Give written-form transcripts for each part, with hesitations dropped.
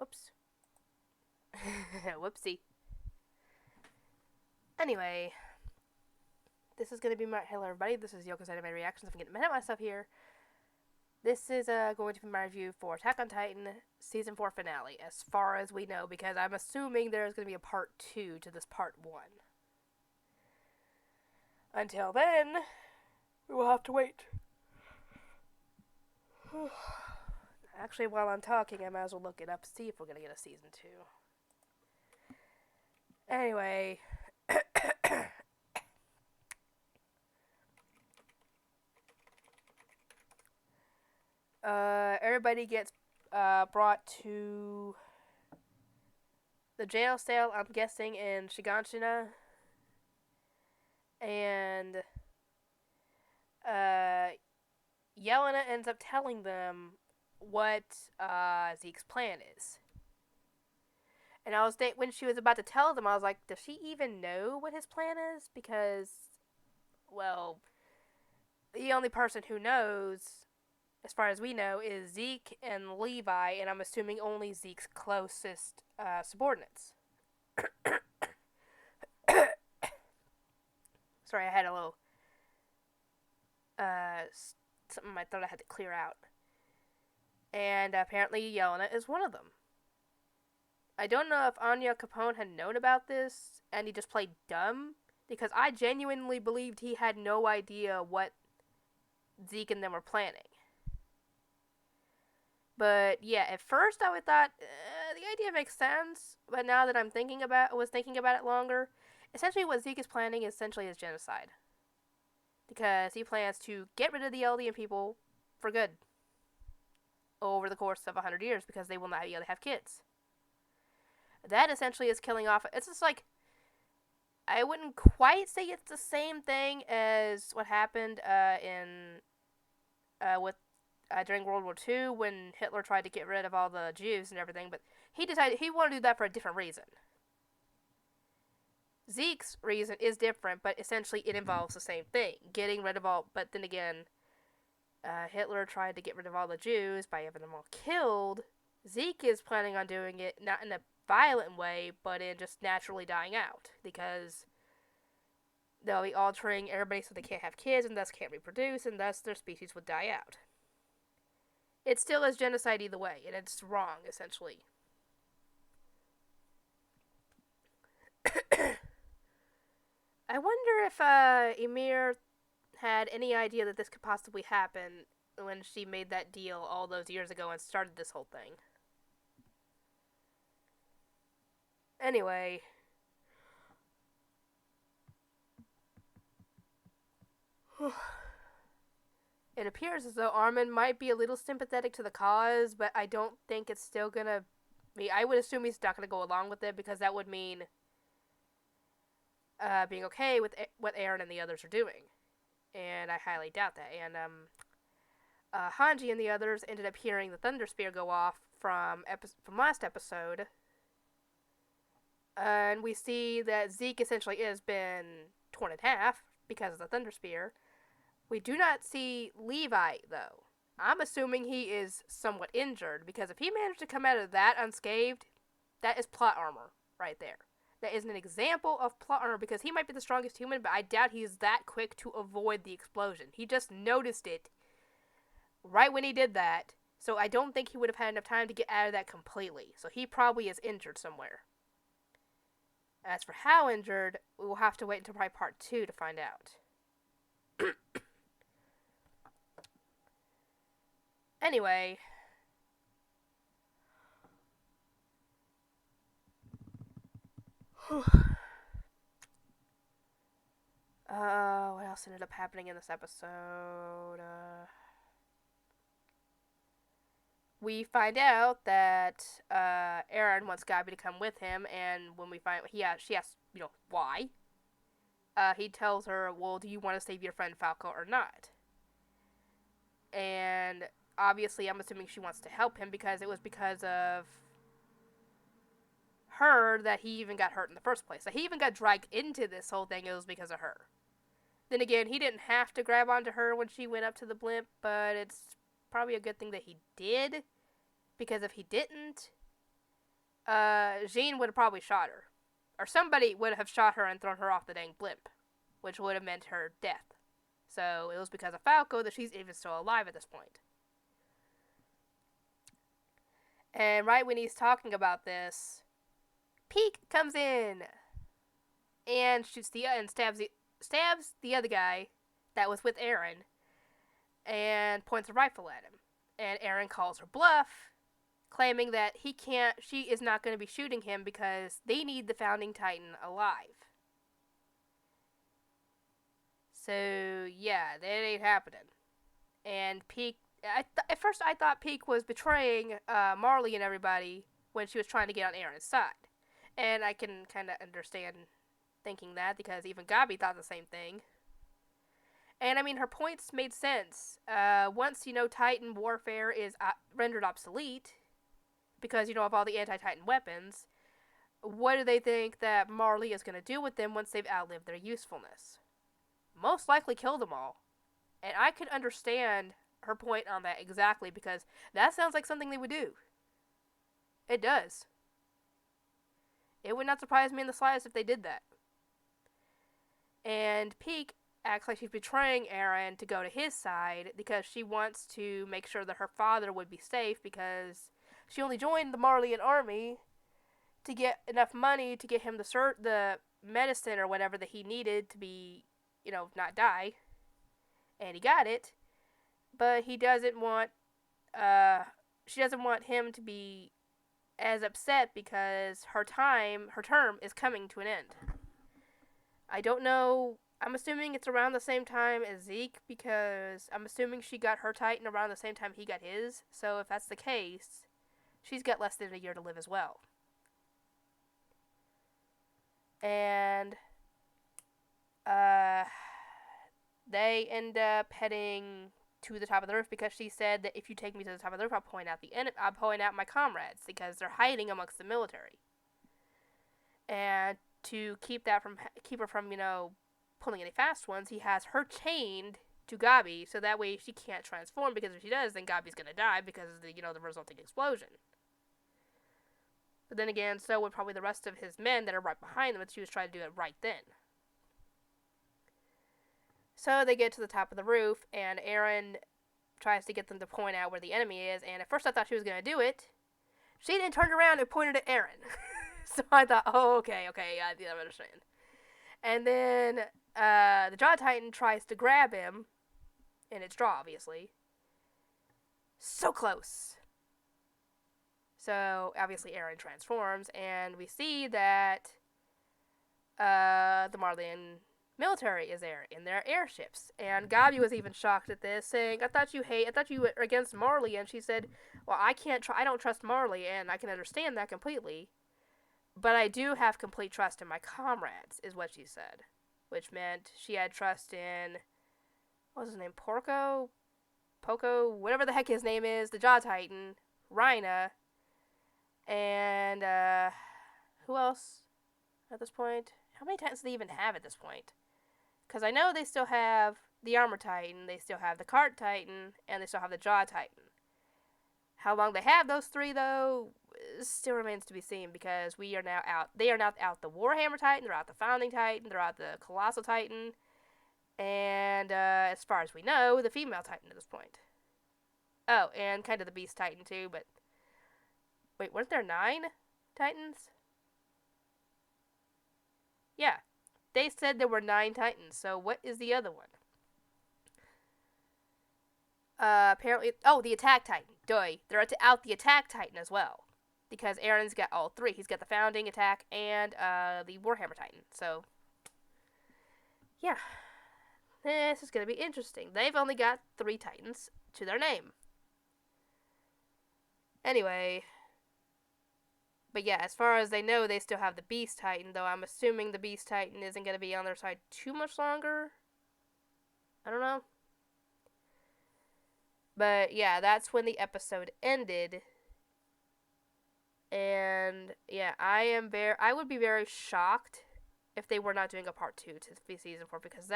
Whoops. Whoopsie. Anyway, this is going to be my... Hello, everybody. This is Yoko's Anime Reactions. I'm getting ahead of myself here. This is going to be my review for Attack on Titan Season 4 finale, as far as we know, because I'm assuming there's going to be a part 2 to this part 1. Until then, we will have to wait. Actually, while I'm talking, I might as well look it up, see if we're going to get a Season 2. Anyway... everybody gets brought to the jail cell, I'm guessing, in Shiganshina. And Yelena ends up telling them what Zeke's plan is. And I was when she was about to tell them, I was like, does she even know what his plan is? Because, well, the only person who knows, as far as we know, is Zeke and Levi, and I'm assuming only Zeke's closest subordinates. Sorry, I had a little something in my throat I had to clear out. And apparently Yelena is one of them. I don't know if Anya Capone had known about this, and he just played dumb, because I genuinely believed he had no idea what Zeke and them were planning. But yeah, at first I would thought the idea makes sense, but now that I'm thinking about it longer, essentially what Zeke is planning essentially is genocide, because he plans to get rid of the Eldian people for good over the course of 100 years, because they will not be able to have kids. That essentially is killing off. It's just like, I wouldn't quite say it's the same thing as what happened during World War II, when Hitler tried to get rid of all the Jews and everything, but he decided he wanted to do that for a different reason. Zeke's reason is different, but essentially it involves the same thing, getting rid of all, but then again, Hitler tried to get rid of all the Jews by having them all killed. Zeke is planning on doing it not in a violent way, but in just naturally dying out, because they'll be altering everybody so they can't have kids, and thus can't reproduce, and thus their species would die out. It still is genocide either way, and it's wrong, essentially. I wonder if Ymir had any idea that this could possibly happen when she made that deal all those years ago and started this whole thing. Anyway... It appears as though Armin might be a little sympathetic to the cause, but I don't think it's still gonna be... I would assume he's not gonna go along with it, because that would mean being okay with what Eren and the others are doing. And I highly doubt that. And Hanji and the others ended up hearing the Thunder Spear go off from last episode. And we see that Zeke essentially has been torn in half because of the Thunder Spear. We do not see Levi, though. I'm assuming he is somewhat injured, because if he managed to come out of that unscathed, that is plot armor right there. That is an example of plot armor, because he might be the strongest human, but I doubt he's that quick to avoid the explosion. He just noticed it right when he did that, so I don't think he would have had enough time to get out of that completely. So he probably is injured somewhere. As for how injured, we will have to wait until probably part 2 to find out. Anyway, what else ended up happening in this episode? We find out that Eren wants Gabi to come with him, and when we find she asks, why? He tells her, well, do you want to save your friend Falco or not? And obviously, I'm assuming she wants to help him, because it was because of her that he even got hurt in the first place. So he even got dragged into this whole thing, it was because of her. Then again, he didn't have to grab onto her when she went up to the blimp, but it's probably a good thing that he did, because if he didn't, Jean would have probably shot her. Or somebody would have shot her and thrown her off the dang blimp, which would have meant her death. So it was because of Falco that she's even still alive at this point. And right when he's talking about this, Peek comes in and shoots and stabs the other guy that was with Aaron and points a rifle at him. And Aaron calls her bluff, claiming that she is not going to be shooting him because they need the Founding Titan alive. So, yeah, that ain't happening. And Peek, at first I thought Peek was betraying Marley and everybody when she was trying to get on Aaron's side. And I can kind of understand thinking that because even Gabi thought the same thing. And I mean, her points made sense. Once, Titan warfare is rendered obsolete, because, of all the anti-Titan weapons, what do they think that Marley is going to do with them once they've outlived their usefulness? Most likely kill them all. And I could understand her point on that exactly, because that sounds like something they would do. It does. It would not surprise me in the slightest if they did that. And Peek acts like she's betraying Aaron to go to his side because she wants to make sure that her father would be safe, because she only joined the Marleyan army to get enough money to get him the medicine or whatever that he needed to be, not die. And he got it. But he doesn't want, she doesn't want him to be as upset because her term is coming to an end. I don't know. I'm assuming it's around the same time as Zeke, because I'm assuming she got her Titan around the same time he got his. So if that's the case, she's got less than a year to live as well. And they end up heading to the top of the roof because she said that if you take me to the top of the roof, I'll point out my comrades, because they're hiding amongst the military. And to keep her from pulling any fast ones, he has her chained to Gabi, so that way she can't transform, because if she does, then Gabi's gonna die because of the resulting explosion. But then again, so would probably the rest of his men that are right behind them if she was trying to do it right then. So they get to the top of the roof, and Aaron tries to get them to point out where the enemy is, and at first I thought she was gonna do it. She then turned around and pointed at Aaron. So I thought, oh, okay, I understand. And then the Jaw Titan tries to grab him, in its jaw, obviously. So close. So, obviously, Aaron transforms, and we see that the Marleyan military is there in their airships. And Gabi was even shocked at this, saying, I thought you were against Marley. And she said, well, I don't trust Marley, and I can understand that completely. But I do have complete trust in my comrades, is what she said. Which meant she had trust in, what was his name, Poco, whatever the heck his name is, the Jaw Titan, Rhina, and, who else at this point? How many Titans do they even have at this point? Because I know they still have the Armor Titan, they still have the Cart Titan, and they still have the Jaw Titan. How long they have those three, though, still remains to be seen, because they are now out the Warhammer Titan, they're out the Founding Titan, they're out the Colossal Titan, and, as far as we know, the Female Titan at this point. Oh, and kind of the Beast Titan, too, but wait, weren't there 9 Titans? Yeah. They said there were 9 Titans, so what is the other one? Apparently, the Attack Titan. They're out the Attack Titan as well. Because Aaron's got all 3. He's got the Founding, Attack, and, the Warhammer Titan. So, yeah. This is gonna be interesting. They've only got 3 Titans to their name. Anyway. But yeah, as far as they know, they still have the Beast Titan, though I'm assuming the Beast Titan isn't going to be on their side too much longer. I don't know. But yeah, that's when the episode ended. And yeah, I would be very shocked if they were not doing a part 2 to season 4, because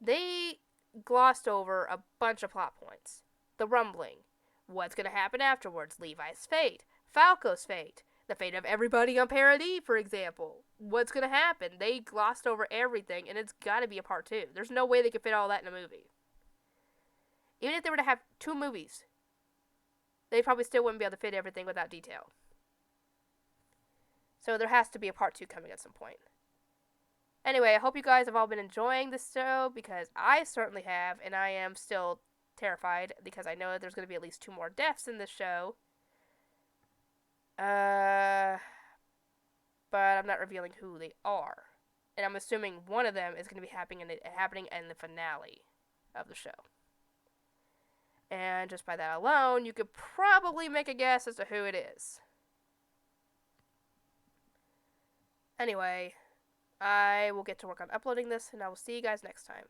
they glossed over a bunch of plot points. The rumbling. What's going to happen afterwards? Levi's fate. Falco's fate. The fate of everybody on Parody, for example. What's going to happen? They glossed over everything, and it's got to be a part 2. There's no way they could fit all that in a movie. Even if they were to have 2 movies, they probably still wouldn't be able to fit everything without detail. So there has to be a part 2 coming at some point. Anyway, I hope you guys have all been enjoying this show, because I certainly have, and I am still terrified, because I know that there's going to be at least 2 more deaths in this show. But I'm not revealing who they are. And I'm assuming one of them is going to be happening in the finale of the show. And just by that alone, you could probably make a guess as to who it is. Anyway, I will get to work on uploading this, and I will see you guys next time.